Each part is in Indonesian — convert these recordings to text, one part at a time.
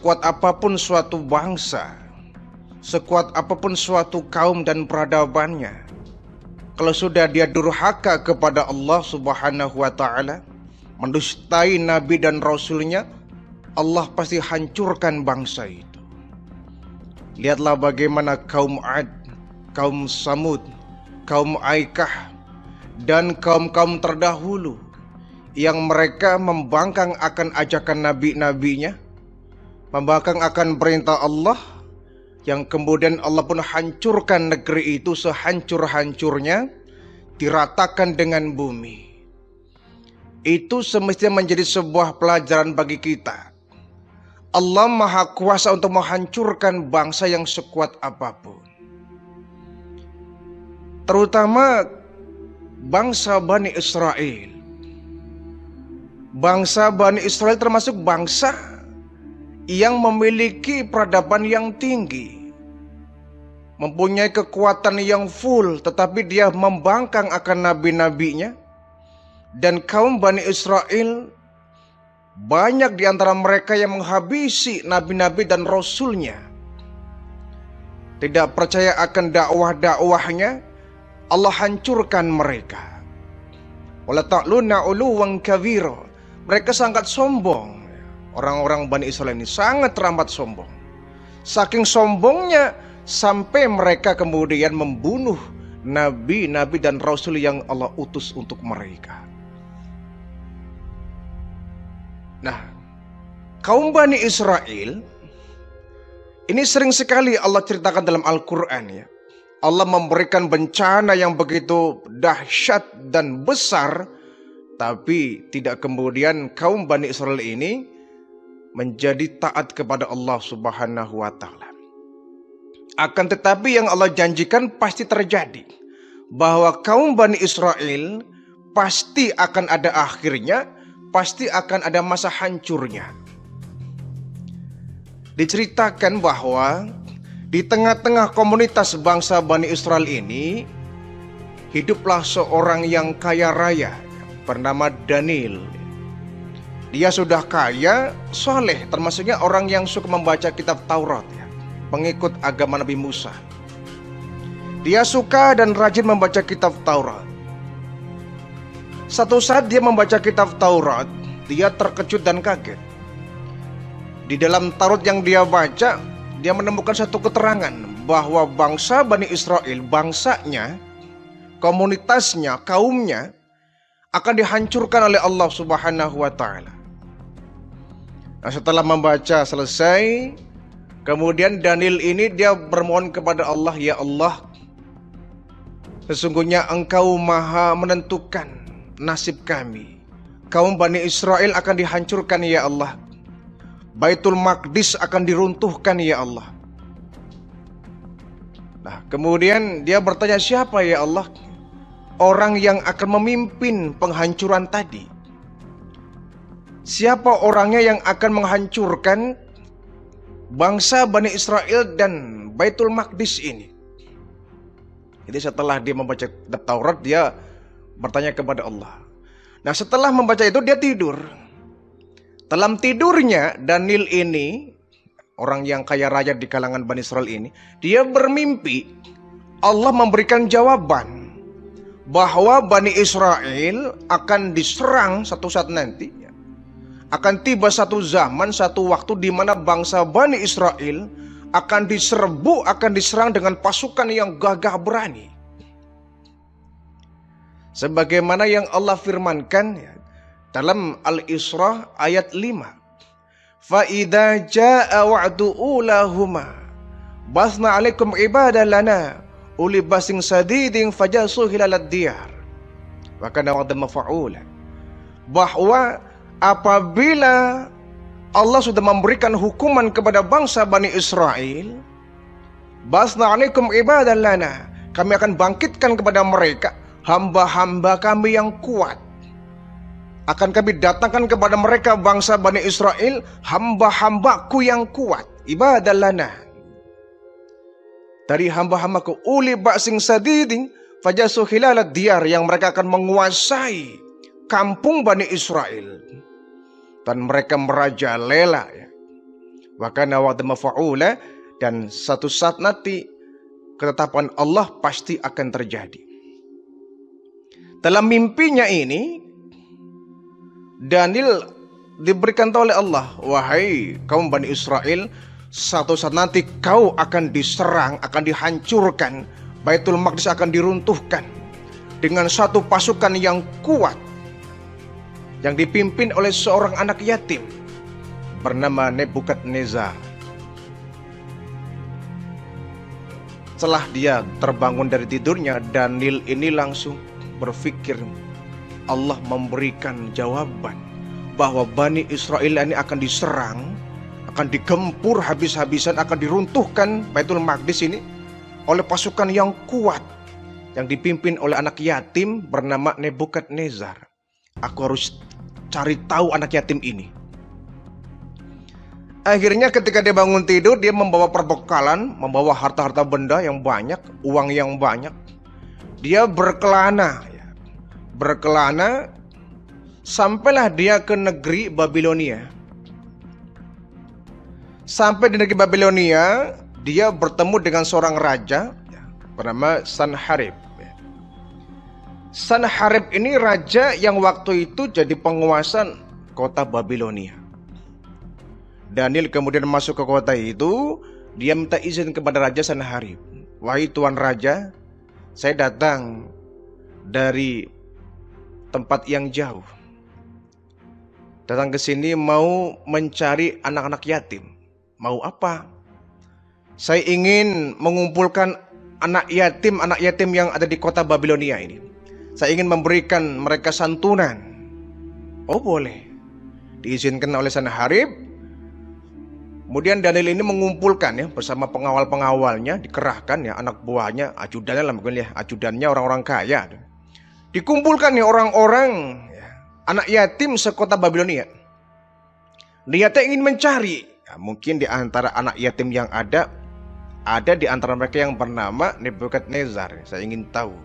sekuat apapun suatu bangsa, sekuat apapun suatu kaum dan peradabannya, kalau sudah dia durhaka kepada Allah Subhanahu wa ta'ala, mendustai Nabi dan Rasulnya, Allah pasti hancurkan bangsa itu. Lihatlah bagaimana kaum Ad, kaum Samud, kaum Aikah, dan kaum-kaum terdahulu yang mereka membangkang akan ajakan nabi-nabinya, membangkang akan perintah Allah, yang kemudian Allah pun hancurkan negeri itu sehancur-hancurnya, diratakan dengan bumi. Itu semestinya menjadi sebuah pelajaran bagi kita. Allah Maha Kuasa untuk menghancurkan bangsa yang sekuat apapun, terutama bangsa Bani Israel. Bangsa Bani Israel termasuk bangsa yang memiliki peradaban yang tinggi, mempunyai kekuatan yang full, tetapi dia membangkang akan nabi-nabinya. Dan kaum Bani Israel, banyak di antara mereka yang menghabisi nabi-nabi dan rasulnya, tidak percaya akan dakwah-dakwahnya. Allah hancurkan mereka. Wala ta'luna 'uluwan kabira. Mereka sangat sombong. Orang-orang Bani Israel ini sangat teramat sombong. Saking sombongnya sampai mereka kemudian membunuh nabi-nabi dan rasul yang Allah utus untuk mereka. Nah, kaum Bani Israel ini sering sekali Allah ceritakan dalam Al-Quran ya. Allah memberikan bencana yang begitu dahsyat dan besar, tapi tidak kemudian kaum Bani Israel ini menjadi taat kepada Allah Subhanahu wa ta'ala. Akan tetapi yang Allah janjikan pasti terjadi, bahwa kaum Bani Israel pasti akan ada akhirnya, pasti akan ada masa hancurnya. Diceritakan bahwa di tengah-tengah komunitas bangsa Bani Israel ini hiduplah seorang yang kaya raya bernama Daniel. Dia sudah kaya, soleh, termasuknya orang yang suka membaca kitab Taurat ya, pengikut agama Nabi Musa. Dia suka dan rajin membaca kitab Taurat. Satu saat dia membaca kitab Taurat, dia terkejut dan kaget. Di dalam Taurat yang dia baca, dia menemukan satu keterangan bahwa bangsa Bani Israel, bangsanya, komunitasnya, kaumnya akan dihancurkan oleh Allah Subhanahu wa ta'ala. Nah, setelah membaca selesai, kemudian Daniel ini dia bermohon kepada Allah, ya Allah, sesungguhnya Engkau maha menentukan nasib kami. Kaum Bani Israel akan dihancurkan ya Allah. Baitul Maqdis akan diruntuhkan ya Allah. Nah, kemudian dia bertanya, siapa ya Allah orang yang akan memimpin penghancuran tadi? Siapa orangnya yang akan menghancurkan bangsa Bani Israel dan Baitul Maqdis ini? Jadi setelah dia membaca kitab Taurat, dia bertanya kepada Allah. Nah, setelah membaca itu dia tidur. Dalam tidurnya Daniel ini, orang yang kaya raya di kalangan Bani Israel ini, dia bermimpi Allah memberikan jawaban bahwa Bani Israel akan diserang satu saat nanti. Akan tiba satu zaman, satu waktu di mana bangsa Bani Israel akan diserbu, akan diserang dengan pasukan yang gagah berani. Sebagaimana yang Allah firmankan dalam Al-Isra ayat 5. Fa idza jaa wa'du ulahuma basna 'alaikum ibadan lana uli basin sadidin fajasu hilalad diyar. Wa kana wa'dan maf'ula. Bahwa apabila Allah sudah memberikan hukuman kepada bangsa Bani Israel, basna 'alaikum ibadan lana, kami akan bangkitkan kepada mereka hamba-hamba kami yang kuat. Akan kami datangkan kepada mereka bangsa Bani Israel hamba-hambaku yang kuat, ibadah lana, dari hamba-hambaku, uli ba'sing sadidin fajasu hilalad diyar, yang mereka akan menguasai kampung Bani Israel dan mereka merajalela ya. Wa kana wa'dan maf'ula, dan satu saat nanti ketetapan Allah pasti akan terjadi. Dalam mimpinya ini, Daniel diberikan tahu oleh Allah, wahai kaum Bani Israel, satu saat nanti kau akan diserang, akan dihancurkan, Baitul Maqdis akan diruntuhkan dengan satu pasukan yang kuat yang dipimpin oleh seorang anak yatim bernama Nebukadnezar. Setelah dia terbangun dari tidurnya, Daniel ini langsung berpikir, Allah memberikan jawaban bahwa Bani Israel ini akan diserang, akan digempur habis-habisan, akan diruntuhkan Baitul Maqdis ini oleh pasukan yang kuat yang dipimpin oleh anak yatim bernama Nebukadnezar. Aku harus cari tahu anak yatim ini. Akhirnya ketika dia bangun tidur, dia membawa perbekalan, membawa harta-harta benda yang banyak, uang yang banyak. Dia berkelana, sampailah dia ke negeri Babilonia. Sampai di negeri Babilonia, dia bertemu dengan seorang raja bernama Sanharib. Sanharib ini raja yang waktu itu jadi penguasa kota Babilonia. Daniel kemudian masuk ke kota itu, dia minta izin kepada Raja Sanharib. Wahai Tuan Raja, saya datang dari tempat yang jauh. Datang ke sini mau mencari anak-anak yatim. Mau apa? Saya ingin mengumpulkan anak yatim yang ada di kota Babilonia ini. Saya ingin memberikan mereka santunan. Oh boleh. Diizinkan oleh Sanharib. Kemudian Daniel ini mengumpulkan bersama pengawal-pengawalnya, dikerahkan anak buahnya, ajudannya lah mungkin ajudannya orang-orang kaya. Dikumpulkan orang-orang anak yatim sekota Babilonia. Dia ingin mencari, mungkin di antara anak yatim yang ada di antara mereka yang bernama Nebukadnezar. Saya ingin tahu.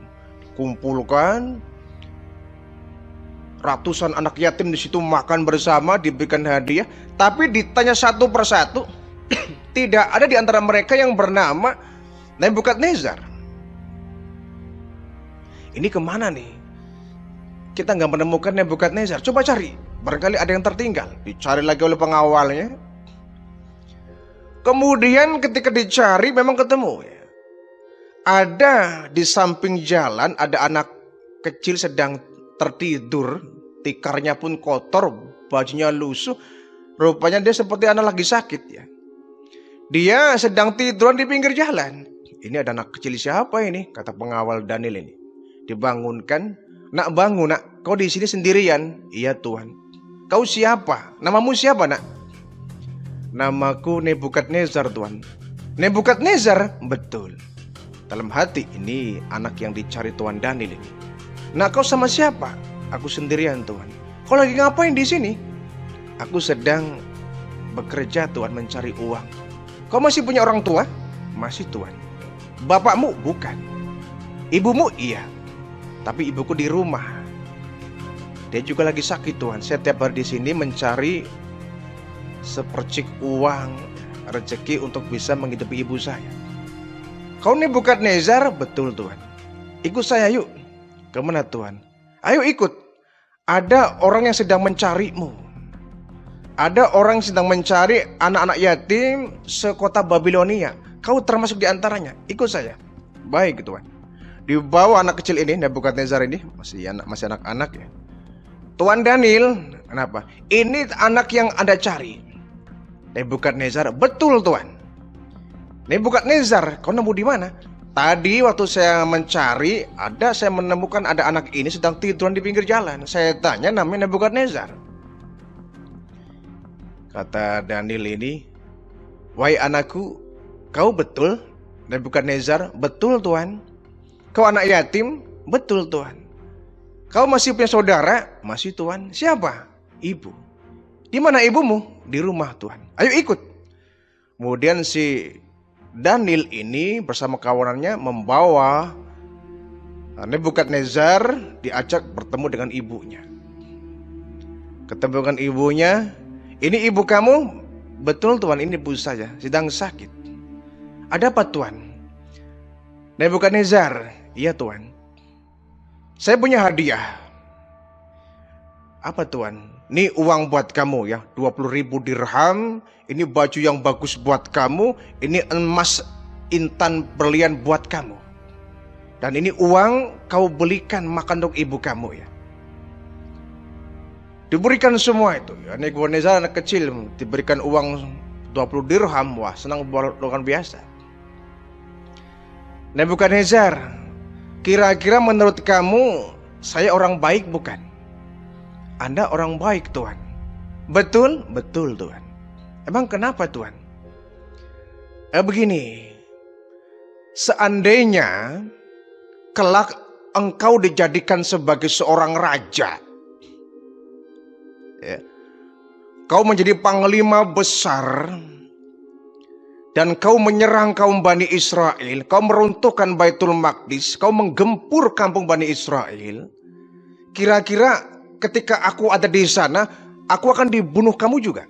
Kumpulkan ratusan anak yatim di situ, makan bersama, diberikan hadiah, tapi ditanya satu persatu, tidak ada di antara mereka yang bernama Nebukadnezar. Ini kemana nih? Kita nggak menemukan Nebukadnezar. Coba cari, barangkali ada yang tertinggal. Dicari lagi oleh pengawalnya. Kemudian ketika dicari memang ketemu. Ada di samping jalan ada anak kecil sedang tertidur, tikarnya pun kotor, bajunya lusuh. Rupanya dia seperti anak lagi sakit Dia sedang tiduran di pinggir jalan. Ini ada anak kecil siapa ini? Kata pengawal Daniel ini. Dibangunkan. Nak bangun nak, kau di sini sendirian? Iya Tuhan. Kau siapa? Namamu siapa nak? Namaku Nebukadnezar Tuhan. Nebukadnezar? Betul. Dalam hati, ini anak yang dicari Tuan Daniel ini. Nah, kau sama siapa? Aku sendirian Tuhan. Kau lagi ngapain di sini? Aku sedang bekerja Tuhan, mencari uang. Kau masih punya orang tua? Masih Tuhan. Bapakmu? Bukan. Ibumu? Iya. Tapi ibuku di rumah. Dia juga lagi sakit Tuhan. Saya tiap hari di sini mencari sepercik uang, rezeki untuk bisa menghidupi ibu saya. Kau Nebukadnezar? Betul Tuhan. Ikut saya yuk. Kemana Tuhan? Ayo ikut. Ada orang yang sedang mencarimu. Ada orang yang sedang mencari anak-anak yatim sekota Babilonia. Kau termasuk di antaranya. Ikut saya. Baik Tuhan. Dibawa anak kecil ini, Nebukadnezar ini masih anak-anak Tuan Daniel, kenapa? Ini anak yang Anda cari. Nebukadnezar? Betul Tuhan. Nebukadnezar, kau nemu di mana? Tadi waktu saya mencari, saya menemukan ada anak ini sedang tiduran di pinggir jalan. Saya tanya namanya Nebukadnezar. Kata Daniel ini, wahai anakku, kau betul Nebukadnezar? Betul Tuhan. Kau anak yatim? Betul Tuhan. Kau masih punya saudara? Masih Tuhan. Siapa? Ibu. Di mana ibumu? Di rumah Tuhan. Ayo ikut. Kemudian si Daniel ini bersama kawanannya membawa Nebukadnezar, diajak bertemu dengan ibunya. Ketemu dengan ibunya. Ini ibu kamu? Betul Tuan, ini ibu saya sedang sakit. Ada apa Tuan? Nebukadnezar, iya Tuan. Saya punya hadiah. Apa Tuan? Ini uang buat kamu ya, 20.000 dirham. Ini baju yang bagus buat kamu. Ini emas intan berlian buat kamu. Dan ini uang kau belikan makan untuk ibu kamu ya. Diberikan semua itu ya. Nebukadnezar anak kecil diberikan uang 20 dirham. Wah, senang luar biasa. Nebukadnezar, kira-kira menurut kamu saya orang baik bukan? Anda orang baik Tuan. Betul? Betul Tuan. Emang kenapa Tuan? Begini, seandainya kelak engkau dijadikan sebagai seorang raja ya, kau menjadi panglima besar dan kau menyerang kaum Bani Israel, kau meruntuhkan Baitul Maqdis, kau menggempur kampung Bani Israel. Kira-kira ketika aku ada di sana, aku akan dibunuh kamu juga.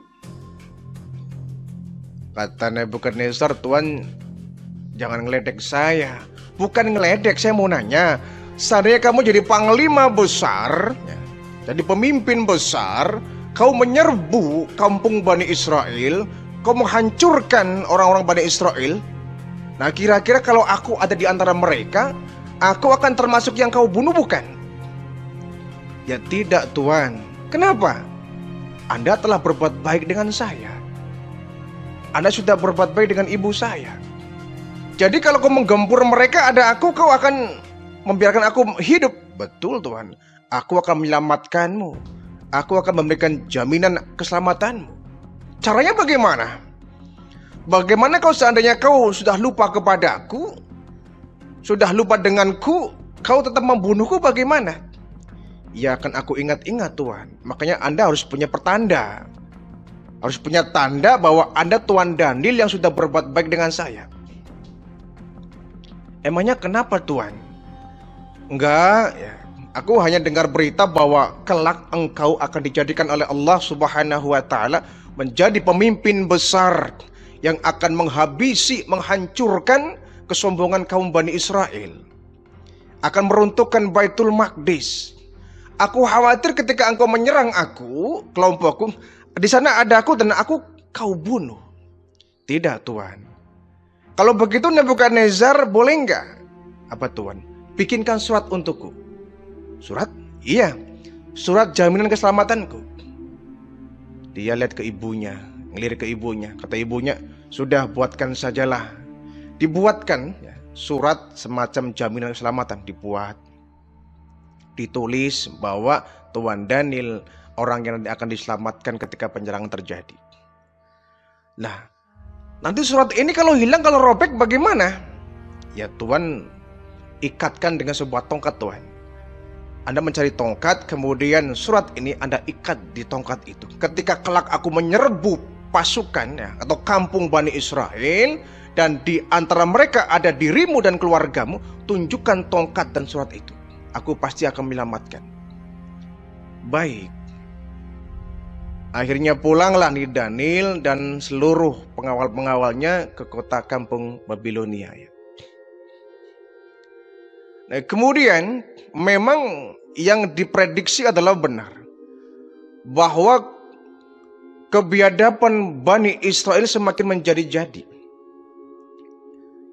Kata Nebukadnezar, Tuan jangan ngeledek saya. Bukan ngeledek, saya mau nanya. Seandainya kamu jadi panglima besar, jadi pemimpin besar, kau menyerbu kampung Bani Israel, kau menghancurkan orang-orang Bani Israel. Nah, kira-kira kalau aku ada di antara mereka, aku akan termasuk yang kau bunuh bukan? Ya tidak Tuan. Kenapa? Anda telah berbuat baik dengan saya. Anda sudah berbuat baik dengan ibu saya. Jadi kalau kau menggempur mereka, ada aku, kau akan membiarkan aku hidup. Betul Tuan. Aku akan menyelamatkanmu. Aku akan memberikan jaminan keselamatanmu. Caranya bagaimana? Bagaimana kau seandainya kau sudah lupa kepadaku, sudah lupa denganku, kau tetap membunuhku bagaimana? Ya akan aku ingat-ingat Tuan. Makanya Anda harus punya pertanda. Harus punya tanda bahwa Anda Tuan Daniel yang sudah berbuat baik dengan saya. Emangnya kenapa Tuan? Enggak ya. Aku hanya dengar berita bahwa kelak engkau akan dijadikan oleh Allah Subhanahu wa Ta'ala menjadi pemimpin besar yang akan menghabisi, menghancurkan kesombongan kaum Bani Israel. Akan meruntuhkan Baitul Maqdis. Aku khawatir ketika engkau menyerang aku, kelompokku, di sana ada aku dan aku kau bunuh. Tidak Tuan. Kalau begitu Nebukadnezar boleh enggak? Apa Tuan? Bikinkan surat untukku. Surat? Iya. Surat jaminan keselamatanku. Dia lihat ke ibunya, ngelirik ke ibunya. Kata ibunya, sudah buatkan sajalah. Dibuatkan ya, surat semacam jaminan keselamatan. Dibuat. Ditulis bahwa Tuan Daniel orang yang akan diselamatkan ketika penyerangan terjadi. Nah, nanti surat ini kalau hilang, kalau robek bagaimana? Ya Tuan ikatkan dengan sebuah tongkat Tuan. Anda mencari tongkat, kemudian surat ini Anda ikat di tongkat itu. Ketika kelak aku menyerbu pasukan ya, atau kampung Bani Israel, dan di antara mereka ada dirimu dan keluargamu, tunjukkan tongkat dan surat itu. Aku pasti akan menyelamatkan. Baik. Akhirnya pulanglah nih Daniel dan seluruh pengawal-pengawalnya ke kota kampung Babilonia ya. Nah, kemudian memang yang diprediksi adalah benar bahwa kebiadaban Bani Israel semakin menjadi-jadi.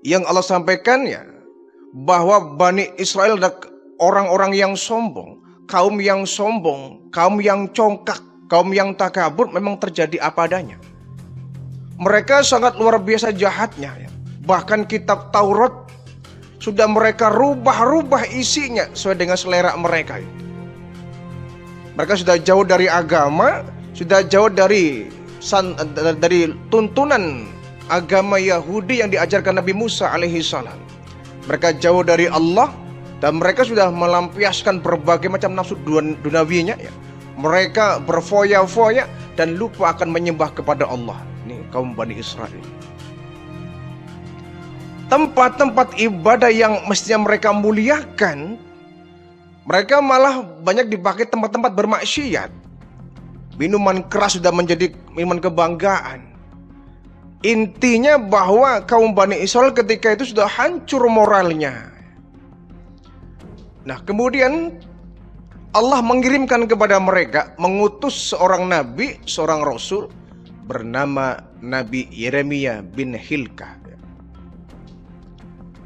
Yang Allah sampaikan ya bahwa Bani Israel adalah orang-orang yang sombong, kaum yang congkak, kaum yang takabur. Memang terjadi apa adanya. Mereka sangat luar biasa jahatnya ya. Bahkan kitab Taurat sudah mereka rubah-rubah isinya sesuai dengan selera mereka itu. Mereka sudah jauh dari agama, sudah jauh dari tuntunan agama Yahudi yang diajarkan Nabi Musa alaihi salam. Mereka jauh dari Allah dan mereka sudah melampiaskan berbagai macam nafsu duniawinya ya. Mereka berfoya-foya dan lupa akan menyembah kepada Allah. Ini kaum Bani Israel. Tempat-tempat ibadah yang mestinya mereka muliakan, mereka malah banyak dipakai tempat-tempat bermaksiat. Minuman keras sudah menjadi minuman kebanggaan. Intinya bahwa kaum Bani Israel ketika itu sudah hancur moralnya. Nah, kemudian Allah mengirimkan kepada mereka, mengutus seorang nabi, seorang rasul bernama Nabi Yeremia bin Hilkah.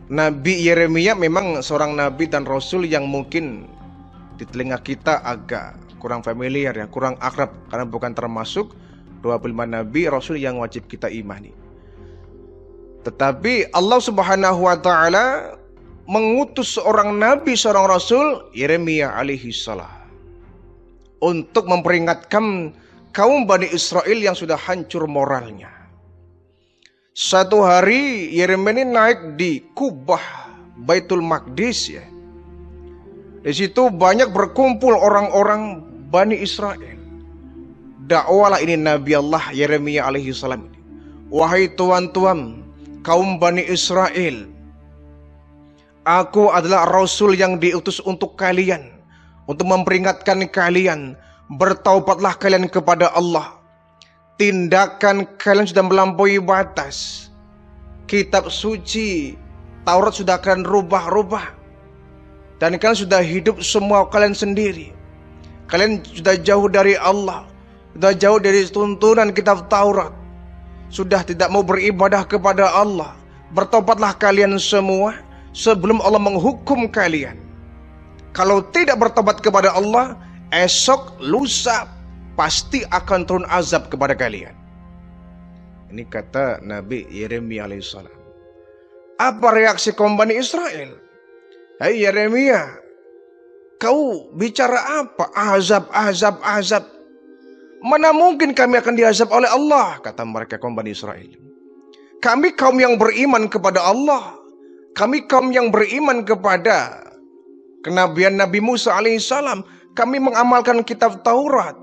Nabi Yeremia memang seorang nabi dan rasul yang mungkin di telinga kita agak kurang familiar ya, kurang akrab, karena bukan termasuk 25 nabi rasul yang wajib kita imani. Tetapi Allah Subhanahu wa taala mengutus seorang nabi, seorang rasul, Yeremia alaihi salam, untuk memperingatkan kaum Bani Israel yang sudah hancur moralnya. Satu hari Yeremia ini naik di Kubah Baitul Maqdis ya. Di situ banyak berkumpul orang-orang Bani Israel. Dakwalah ini Nabi Allah Yeremia alaihi salam. Wahai tuan-tuan kaum Bani Israel, aku adalah rasul yang diutus untuk kalian, untuk memperingatkan kalian, bertaubatlah kalian kepada Allah. Tindakan kalian sudah melampaui batas. Kitab suci Taurat sudah kalian rubah-rubah, dan kalian sudah hidup semua kalian sendiri. Kalian sudah jauh dari Allah, sudah jauh dari tuntunan kitab Taurat, sudah tidak mau beribadah kepada Allah. Bertobatlah kalian semua sebelum Allah menghukum kalian. Kalau tidak bertobat kepada Allah, esok lusa pasti akan turun azab kepada kalian. Ini kata Nabi Yeremia alaihissalam. Apa reaksi kaum Bani Israel? Hai Yeremia, kau bicara apa? Azab, azab, azab. Mana mungkin kami akan diazab oleh Allah, kata mereka kaum Bani Israel. Kami kaum yang beriman kepada Allah. Kami kaum yang beriman kepada kenabian Nabi Musa alaihissalam. Kami mengamalkan kitab Taurat.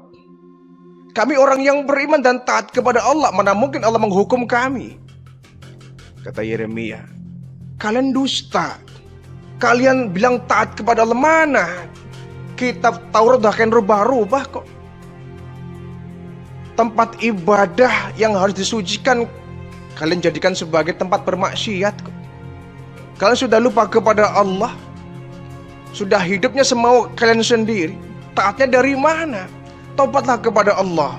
Kami orang yang beriman dan taat kepada Allah. Mana mungkin Allah menghukum kami? Kata Yeremia, kalian dusta. Kalian bilang taat kepada Allah, mana kitab Taurat udah kalian rubah-rubah kok. Tempat ibadah yang harus disucikan kalian jadikan sebagai tempat bermaksiat kok. Kalian sudah lupa kepada Allah. Sudah hidupnya semau kalian sendiri. Taatnya dari mana? Taubatlah kepada Allah.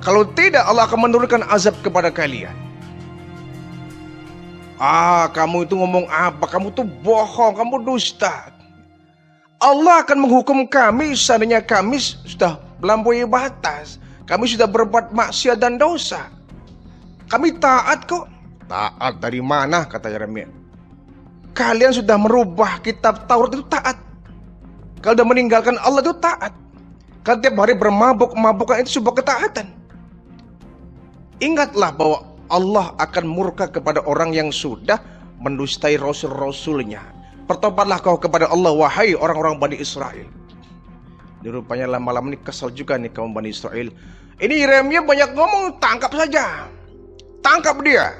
Kalau tidak, Allah akan menurunkan azab kepada kalian. Kamu itu ngomong apa? Kamu tuh bohong, kamu dusta. Allah akan menghukum kami seandainya kami sudah melampaui batas. Kami sudah berbuat maksiat dan dosa. Kami taat kok. Taat dari mana, kata Yeremia? Kalian sudah merubah kitab Taurat itu taat. Kalau sudah meninggalkan Allah itu taat. Kalau tiap hari bermabuk-mabukan itu sebuah ketaatan. Ingatlah bahwa Allah akan murka kepada orang yang sudah mendustai rasul-rasulnya. Bertobatlah kau kepada Allah, wahai orang-orang Bani Israel. Ini rupanya lama-lama ini kesal juga nih kaum Bani Israel. Ini Yeremia banyak ngomong, tangkap saja. Tangkap dia.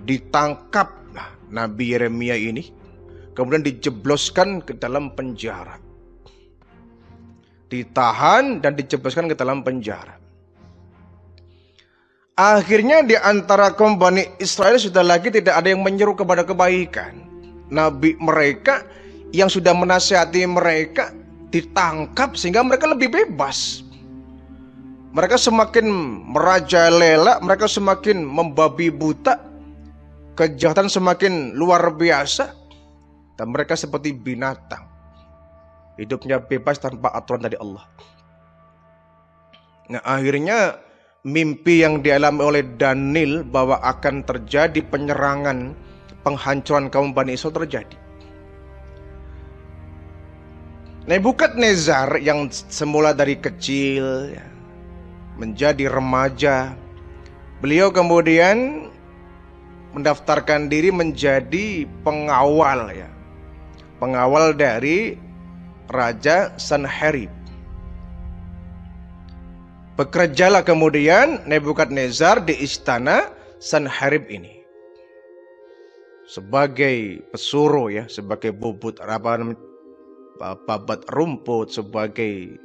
Ditangkap Nabi Yeremia ini. Kemudian dijebloskan ke dalam penjara. Ditahan dan dijebloskan ke dalam penjara. Akhirnya di antara kaum Bani Israel sudah lagi tidak ada yang menyeru kepada kebaikan. Nabi mereka yang sudah menasihati mereka ditangkap sehingga mereka lebih bebas. Mereka semakin merajalela, mereka semakin membabi buta. Kejahatan semakin luar biasa. Dan mereka seperti binatang. Hidupnya bebas tanpa aturan dari Allah. Nah, akhirnya mimpi yang dialami oleh Daniel bahwa akan terjadi penyerangan, penghancuran kaum Bani Israel terjadi. Nebukadnezar yang semula dari kecil menjadi remaja, beliau kemudian mendaftarkan diri menjadi pengawal pengawal dari Raja Sanherib. Bekerjalah kemudian Nebukadnezar di istana Sanherib ini sebagai pesuruh sebagai bubut babat rumput, sebagai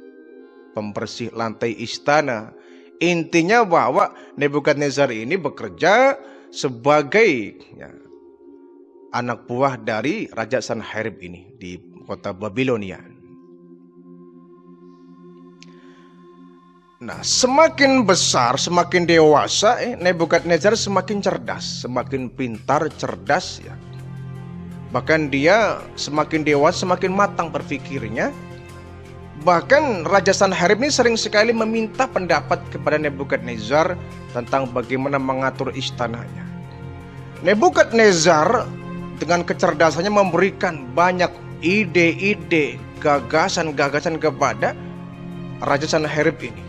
pembersih lantai istana. Intinya bahwa Nebukadnezar ini bekerja sebagai anak buah dari Raja Sanherib ini di kota Babilonia. Nah, semakin besar, semakin dewasa, Nebukadnezar semakin cerdas, semakin pintar, cerdas ya. Bahkan dia semakin dewasa, semakin matang berpikirnya. Bahkan Raja Sanherib ini sering sekali meminta pendapat kepada Nebukadnezar tentang bagaimana mengatur istananya. Nebukadnezar dengan kecerdasannya memberikan banyak ide-ide, gagasan-gagasan kepada Raja Sanherib ini.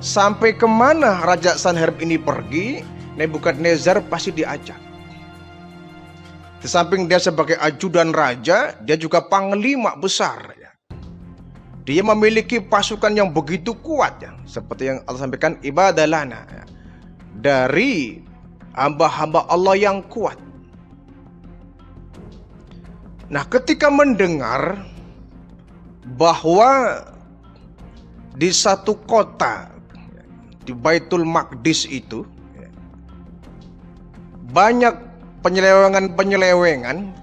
Sampai kemana Raja Sanherib ini pergi, Nebukadnezar pasti diajak. Di samping dia sebagai ajudan raja, dia juga panglima besar. Dia memiliki pasukan yang begitu kuat, seperti yang Allah sampaikan, ibadalana, dari hamba-hamba Allah yang kuat. Nah, ketika mendengar bahwa di satu kota di Baitul Maqdis itu banyak penyelewengan,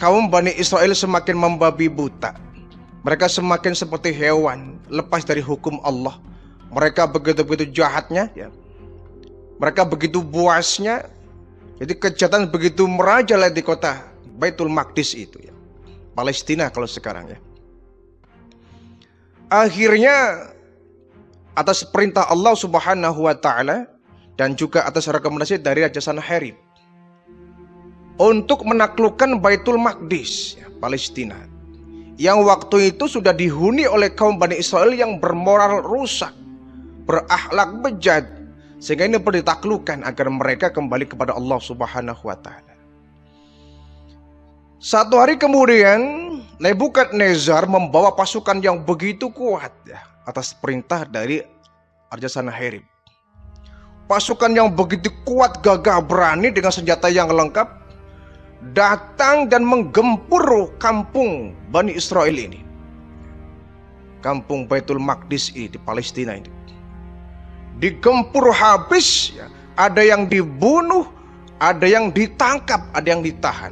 kaum Bani Israel semakin membabi buta. Mereka semakin seperti hewan, lepas dari hukum Allah. Mereka begitu-begitu jahatnya, mereka begitu buasnya. Jadi kejahatan begitu merajalela di kota Baitul Maqdis itu, Palestina kalau sekarang ya. Akhirnya atas perintah Allah Subhanahu wa taala dan juga atas rekomendasi dari Raja Sanherib untuk menaklukkan Baitul Maqdis, Palestina, yang waktu itu sudah dihuni oleh kaum Bani Israel yang bermoral rusak, berakhlak bejat, sehingga ini perlu ditaklukkan agar mereka kembali kepada Allah Subhanahu wa taala. Satu hari kemudian Nebukadnezar membawa pasukan yang begitu kuat atas perintah dari Raja Sanherib. Pasukan yang begitu kuat, gagah berani dengan senjata yang lengkap datang dan menggempur kampung Bani Israel ini. Kampung Baitul Maqdis di Palestina ini. Digempur habis, ada yang dibunuh, ada yang ditangkap, ada yang ditahan.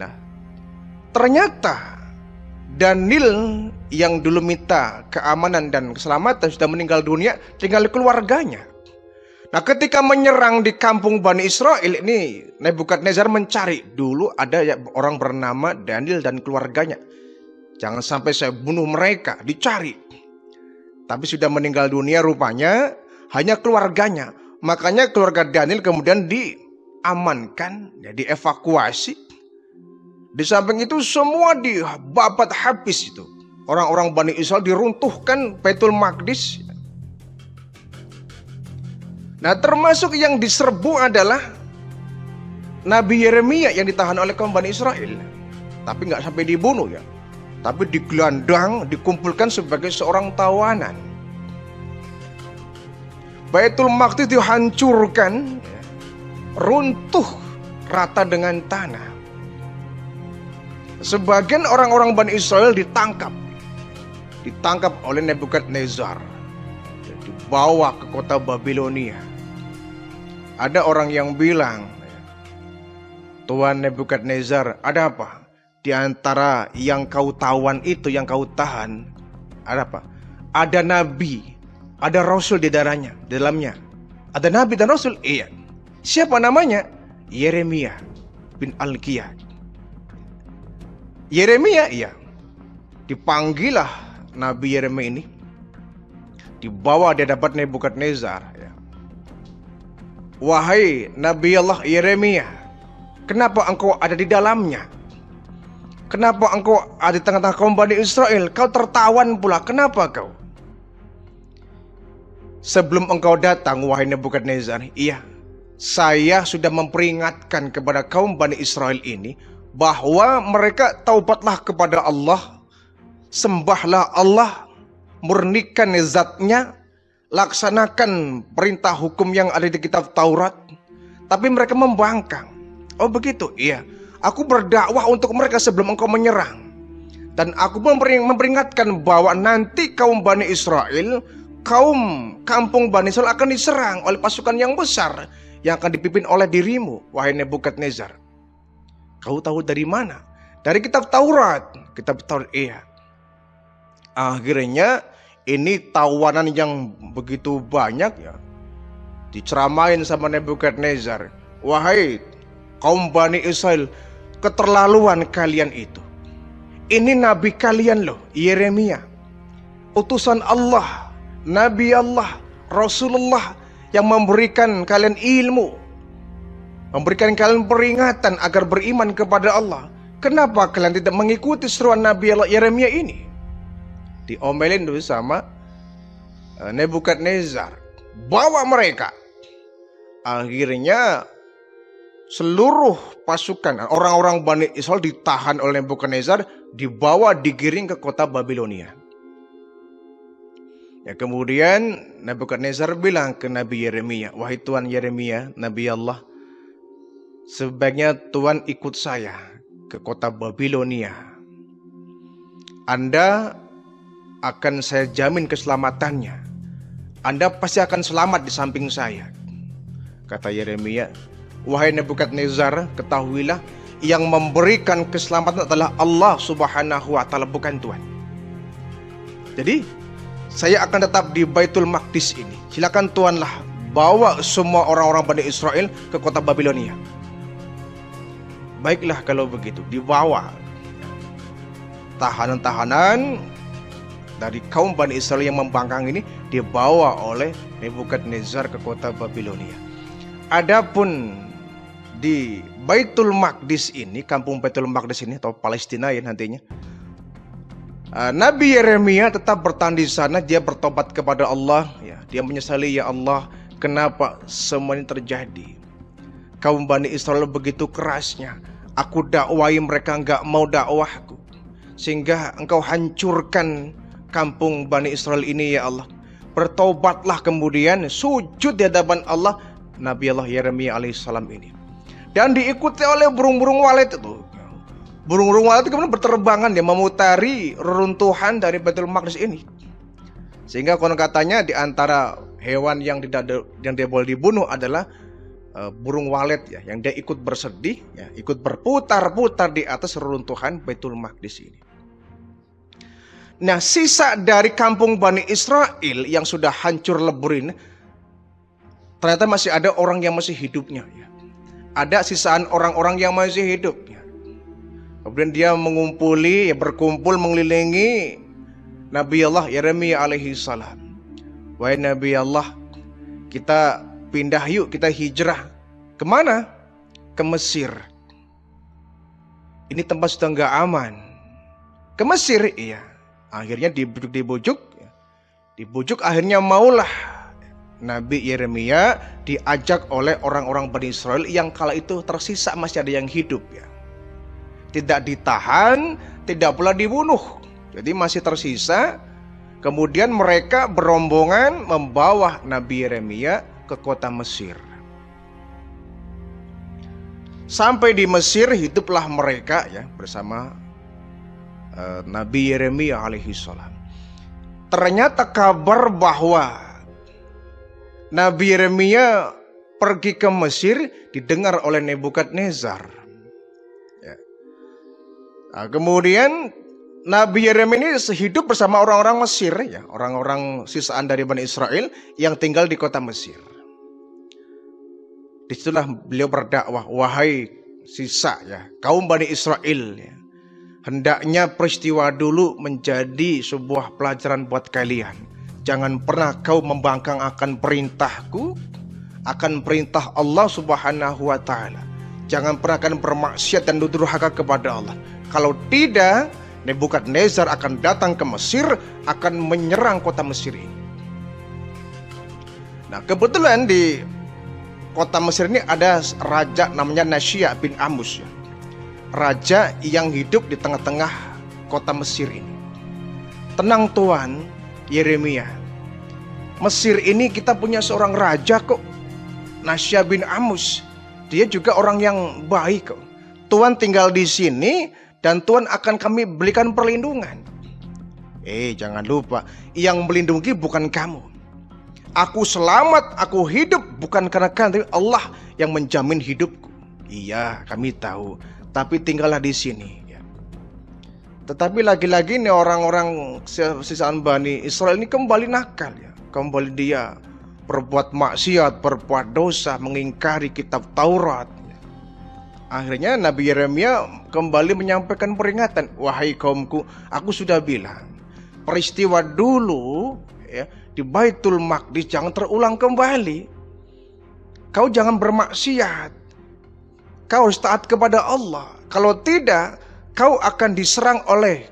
Nah, ternyata Daniel yang dulu minta keamanan dan keselamatan sudah meninggal dunia, tinggal keluarganya. Nah, ketika menyerang di kampung Bani Israel ini, Nebukadnezar mencari dulu ada orang bernama Daniel dan keluarganya. Jangan sampai saya bunuh mereka, dicari. Tapi sudah meninggal dunia rupanya, hanya keluarganya. Makanya keluarga Daniel kemudian diamankan, dievakuasi. Di samping itu semua dibabat habis itu. Orang-orang Bani Israel diruntuhkan Baitul Maqdis. Nah, termasuk yang diserbu adalah Nabi Yeremia yang ditahan oleh kaum Bani Israel. Tapi nggak sampai dibunuh tapi digelandang, dikumpulkan sebagai seorang tawanan. Baitul Maqdis dihancurkan, runtuh rata dengan tanah. Sebagian orang-orang Bani Israel ditangkap oleh Nebukadnezar, dibawa ke kota Babilonia. Ada orang yang bilang, Tuan Nebukadnezar, ada apa? Di antara yang kau tawan itu, yang kau tahan, ada apa? Ada nabi, ada rasul di dalamnya. Ada nabi dan rasul? Iya. Siapa namanya? Yeremia bin Hilkiah. Yeremia, iya. Dipanggillah Nabi Yeremia ini, dibawa di hadapan Nebukadnezar. Wahai Nabi Allah Yeremia, kenapa engkau ada di dalamnya? Kenapa engkau ada di tengah-tengah kaum Bani Israel? Kau tertawan pula, kenapa kau? Sebelum engkau datang, wahai Nebukadnezar, iya, saya sudah memperingatkan kepada kaum Bani Israel ini bahwa mereka taubatlah kepada Allah, sembahlah Allah, murnikan zatnya, laksanakan perintah hukum yang ada di kitab Taurat. Tapi mereka membangkang. Oh begitu? Iya. Aku berdakwah untuk mereka sebelum engkau menyerang. Dan aku pun memperingatkan bahwa nanti kaum Bani Israel, kaum kampung Bani Israel akan diserang oleh pasukan yang besar yang akan dipimpin oleh dirimu, wahai Nebukadnezar. Kau tahu dari mana? Dari kitab Taurat. Kitab Taurat, iya. Akhirnya ini tawanan yang begitu banyak ya, diceramain sama Nebukadnezar. Wahai kaum Bani Israel, keterlaluan kalian itu. Ini nabi kalian loh, Yeremia, utusan Allah, Nabi Allah, Rasulullah yang memberikan kalian ilmu, memberikan kalian peringatan agar beriman kepada Allah. Kenapa kalian tidak mengikuti seruan Nabi Allah Yeremia ini? Diomelin dulu sama Nebukadnezar. Bawa mereka. Akhirnya seluruh pasukan orang-orang Bani Israel ditahan oleh Nebukadnezar, dibawa digiring ke kota Babilonia. Ya, kemudian Nebukadnezar bilang ke Nabi Yeremia, wahai Tuan Yeremia, Nabi Allah, sebaiknya Tuan ikut saya ke kota Babilonia. Anda akan saya jamin keselamatannya. Anda pasti akan selamat di samping saya. Kata Yeremia, wahai Nebukadnezar, ketahuilah yang memberikan keselamatan adalah Allah Subhanahu wa Ta'ala, bukan Tuhan. Jadi saya akan tetap di Baitul Maqdis ini. Silakan Tuanlah bawa semua orang-orang Bani Israel ke kota Babilonia. Baiklah kalau begitu, dibawa tahanan-tahanan dari kaum Bani Israel yang membangkang ini, dibawa oleh Nebukadnezar ke kota Babilonia. Adapun di Baitul Maqdis ini, kampung Baitul Maqdis ini atau Palestina ya nantinya, Nabi Yeremia tetap bertahan di sana. Dia bertobat kepada Allah ya. Dia menyesali, ya Allah, kenapa semua ini terjadi? Kaum Bani Israel begitu kerasnya, aku dakwai mereka enggak mau dakwahku, sehingga engkau hancurkan kampung Bani Israel ini, ya Allah. Bertobatlah, kemudian sujud di hadapan Allah Nabi Allah Yeremia alaihissalam ini. Dan diikuti oleh burung-burung walet itu. Burung-burung walet itu kemudian berterbangan, dia memutari reruntuhan dari Baitul Maqdis ini. Sehingga konon katanya di antara hewan yang dia boleh dibunuh adalah burung walet ya, yang dia ikut bersedih ya, ikut berputar-putar di atas reruntuhan Baitul Maqdis ini. Nah, sisa dari kampung Bani Israel yang sudah hancur lebur ini, ternyata masih ada orang yang masih hidupnya ya. Ada sisaan orang-orang yang masih hidup ya. Kemudian dia mengumpuli, ya, berkumpul mengelilingi Nabi Allah Yeremia alaihi salam. Wahai Nabi Allah, kita pindah yuk, kita hijrah. Kemana? Ke Mesir. Ini tempat sudah nggak aman. Ke Mesir, iya. Akhirnya dibujuk, akhirnya maulah Nabi Yeremia diajak oleh orang-orang Bani Israel yang kala itu tersisa masih ada yang hidup ya. Tidak ditahan, tidak pula dibunuh. Jadi masih tersisa. Kemudian mereka berombongan membawa Nabi Yeremia ke kota Mesir. Sampai di Mesir hiduplah mereka ya bersama Nabi Yeremia alaihi salam. Ternyata kabar bahwa Nabi Yeremia pergi ke Mesir didengar oleh Nebukadnezar. Ya. Nah, kemudian Nabi Yeremia ini hidup bersama orang-orang Mesir, ya, orang-orang sisaan dari Bani Israel yang tinggal di kota Mesir. Disitulah beliau berdakwah, wahai sisa ya kaum Bani Israel, ya, hendaknya peristiwa dulu menjadi sebuah pelajaran buat kalian. Jangan pernah kau membangkang akan perintahku, akan perintah Allah Subhanahu wa Ta'ala. Jangan pernah akan bermaksiat dan durhaka kepada Allah. Kalau tidak, Nebukadnezar akan datang ke Mesir, akan menyerang kota Mesir ini. Nah, kebetulan di kota Mesir ini ada raja namanya Nasya bin Amus ya. Raja yang hidup di tengah-tengah kota Mesir ini. Tenang Tuan Yeremia, Mesir ini kita punya seorang raja kok, Nasya bin Amus. Dia juga orang yang baik kok. Tuan tinggal di sini dan Tuhan akan kami berikan perlindungan. Jangan lupa, yang melindungi bukan kamu. Aku selamat, aku hidup bukan karena tapi Allah yang menjamin hidupku. Iya, kami tahu, tapi tinggallah di sini. Tetapi lagi-lagi nih orang-orang sisaan Bani Israel ini kembali nakal ya. Kembali dia berbuat maksiat, berbuat dosa, mengingkari kitab Taurat. Akhirnya Nabi Yeremia kembali menyampaikan peringatan. Wahai kaumku, aku sudah bilang, peristiwa dulu ya, di Baitul Maqdis jangan terulang kembali. Kau jangan bermaksiat. Kau harus taat kepada Allah. Kalau tidak, kau akan diserang oleh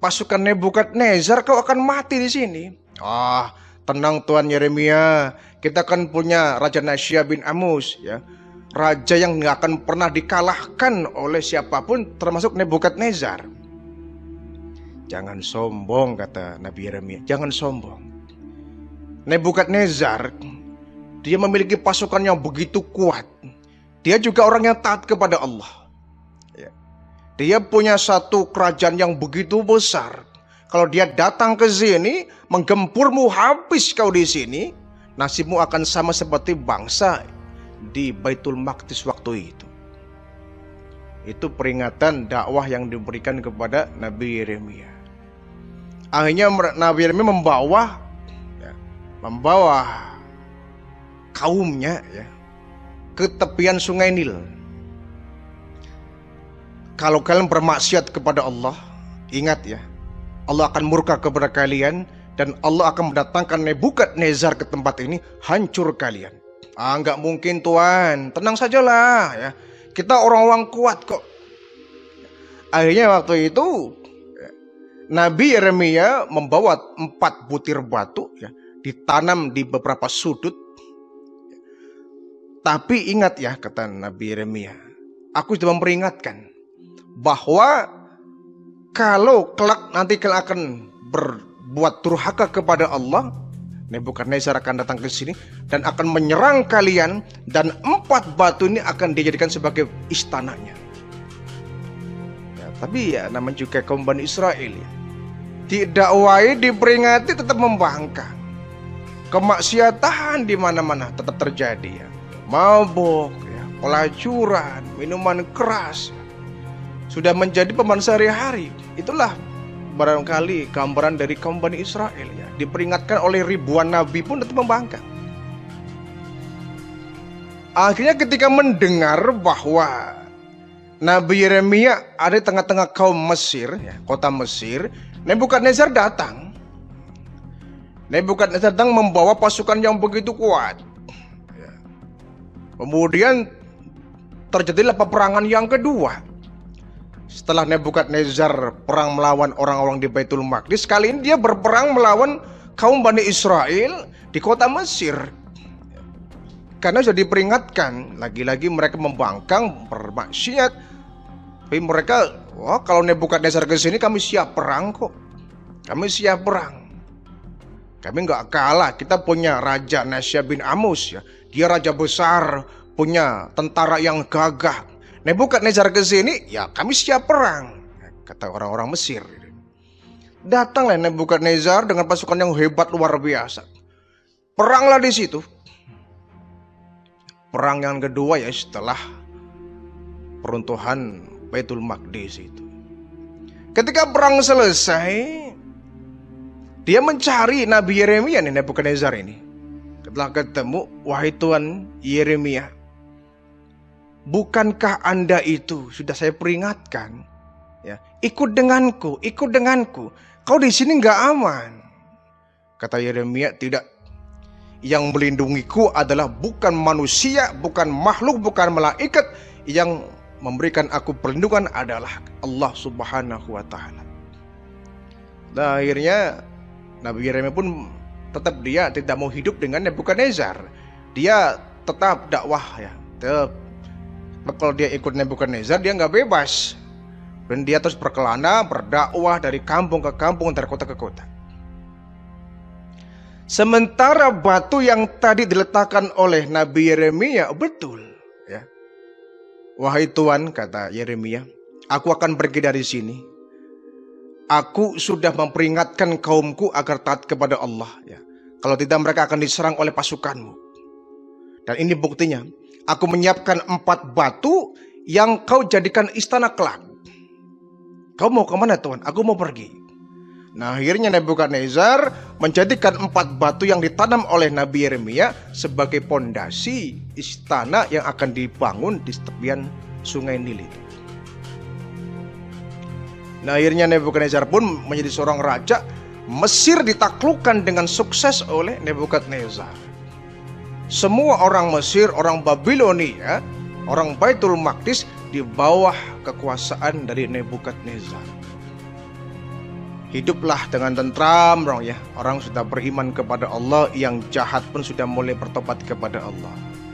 pasukan Nebukadnezar. Kau akan mati di sini. Tenang Tuan Yeremia. Kita kan punya Raja Nasya bin Amus ya. Raja yang nggak akan pernah dikalahkan oleh siapapun, termasuk Nebukadnezar. Jangan sombong, kata Nabi Yeremia. Jangan sombong. Nebukadnezar, dia memiliki pasukan yang begitu kuat. Dia juga orang yang taat kepada Allah. Dia punya satu kerajaan yang begitu besar. Kalau dia datang ke sini, menggempurmu habis kau di sini, nasibmu akan sama seperti bangsa di Baitul Maqdis waktu itu. Itu peringatan dakwah yang diberikan kepada Nabi Yeremia. Akhirnya Nabi Yeremia membawa kaumnya ya, ke tepian sungai Nil. Kalau kalian bermaksiat kepada Allah, ingat ya, Allah akan murka kepada kalian dan Allah akan mendatangkan Nebukadnezar ke tempat ini, hancur kalian. Enggak mungkin Tuhan, tenang sajalah ya. Kita orang-orang kuat kok. Akhirnya waktu itu Nabi Yeremia membawa 4 butir batu ya, ditanam di beberapa sudut. Tapi ingat ya, kata Nabi Yeremia, aku sudah memperingatkan bahwa kalau kelak nanti kalian akan berbuat durhaka kepada Allah, Nebukadnezar akan datang ke sini dan akan menyerang kalian, dan 4 batu ini akan dijadikan sebagai istananya. Tapi ya namanya juga kaum Bani Israel ya. Didakwai, diperingati, tetap membangkang. Kemaksiatan di mana-mana tetap terjadi ya. Mabuk ya, pelacuran, minuman keras sudah menjadi pemahaman sehari-hari. Itulah barangkali gambaran dari kaum Bani Israel ya. Diperingatkan oleh ribuan nabi pun tetap membangkang. Akhirnya ketika mendengar bahwa Nabi Yeremia ada di tengah-tengah kaum Mesir ya, kota Mesir, Nebukadnezar datang. Nebukadnezar datang membawa pasukan yang begitu kuat ya. Kemudian terjadilah peperangan yang kedua. Setelah Nebukadnezar perang melawan orang-orang di Baitul Maqdis, kali ini dia berperang melawan kaum Bani Israel di kota Mesir. Karena sudah diperingatkan, lagi-lagi mereka membangkang, bermaksiat. Tapi mereka, kalau Nebukadnezar ke sini kami siap perang kok. Kami siap perang. Kami nggak kalah. Kita punya Raja Nasya bin Amus ya. Dia raja besar, punya tentara yang gagah. Nebukadnezar ke sini, ya kami siap perang, kata orang-orang Mesir. Datanglah Nebukadnezar dengan pasukan yang hebat luar biasa. Peranglah di situ. Perang yang kedua ya setelah peruntuhan Baitul Maqdis itu. Ketika perang selesai, dia mencari Nabi Yeremia nih, Nebukadnezar ini. Setelah ketemu, wahai Tuan Yeremia, bukankah Anda itu sudah saya peringatkan ya, ikut denganku. Kau di sini nggak aman. Kata Yeremia, tidak. Yang melindungiku adalah bukan manusia, bukan makhluk, bukan malaikat. Yang memberikan aku perlindungan adalah Allah Subhanahu wa Ta'ala. Nah, akhirnya Nabi Yeremia pun tetap dia tidak mau hidup dengan Nebukadnezar. Dia tetap dakwah ya. Kalau dia ikut Nebukadnezar, dia nggak bebas. Dan dia terus berkelana, berdakwah dari kampung ke kampung, dari kota ke kota. Sementara batu yang tadi diletakkan oleh Nabi Yeremia betul ya. Wahai Tuan, kata Yeremia, aku akan pergi dari sini. Aku sudah memperingatkan kaumku agar taat kepada Allah. Ya. Kalau tidak mereka akan diserang oleh pasukanmu. Dan ini buktinya. Aku menyiapkan 4 batu yang kau jadikan istana kelak. Kau mau kemana Tuhan? Aku mau pergi. Nah akhirnya Nebukadnezar menjadikan 4 batu yang ditanam oleh Nabi Yeremia sebagai pondasi istana yang akan dibangun di tepian sungai Nil itu. Nah akhirnya Nebukadnezar pun menjadi seorang raja. Mesir ditaklukkan dengan sukses oleh Nebukadnezar. Semua orang Mesir, orang Babilonia, orang Baitul Maqdis di bawah kekuasaan dari Nebukadnezar. Hiduplah dengan tentram, ya. Orang sudah beriman kepada Allah, yang jahat pun sudah mulai bertobat kepada Allah.